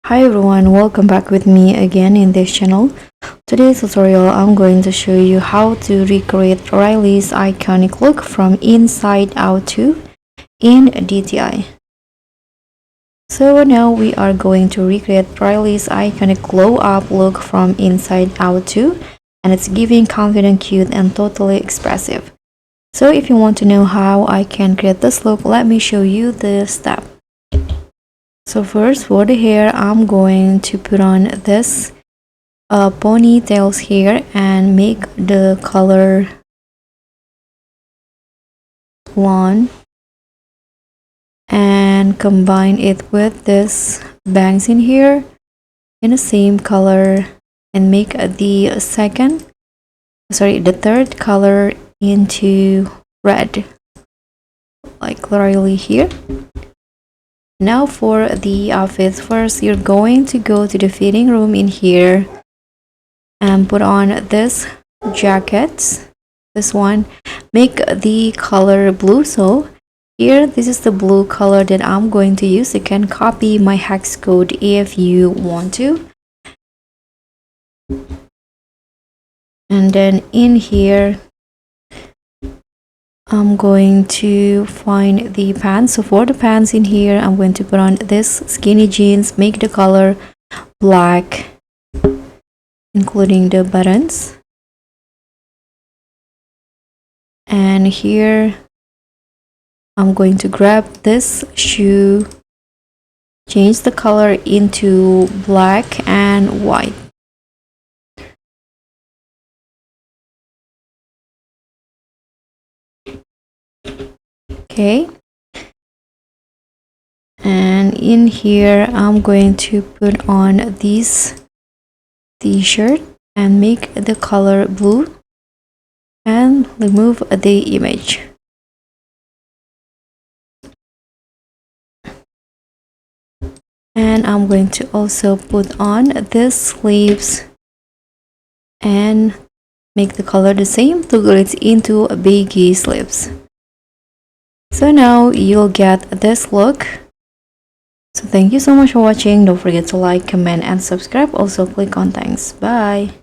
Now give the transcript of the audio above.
Hi everyone, welcome back with me again in this channel. Today's tutorial I'm going to show you how to recreate Riley's iconic look from Inside Out 2 in DTI. So now we are going to recreate Riley's iconic glow up look from Inside Out 2, and it's giving confident, cute and totally expressive. So if you want to know how I can create this look, let me show you the step. So first, for the hair, I'm going to put on this ponytails here and make the color blonde and combine it with this bangs in here in the same color and make the third color into red, like literally here. Now for the outfits, first you're going to go to the fitting room in here and put on this jacket. This one, make the color blue. So here, this is the blue color that I'm going to use. You can copy my hex code if you want to. And then in here, I'm going to find the pants. So for the pants in here, I'm going to put on this skinny jeans, make the color black, including the buttons. And here, I'm going to grab this shoe, change the color into black and white. Okay, and in here I'm going to put on this t-shirt and make the color blue and remove the image. And I'm going to also put on this sleeves and make the color the same to get it into a baggy sleeves. So now you'll get this look. So thank you so much for watching. Don't forget to like, comment and subscribe. Also click on thanks. Bye.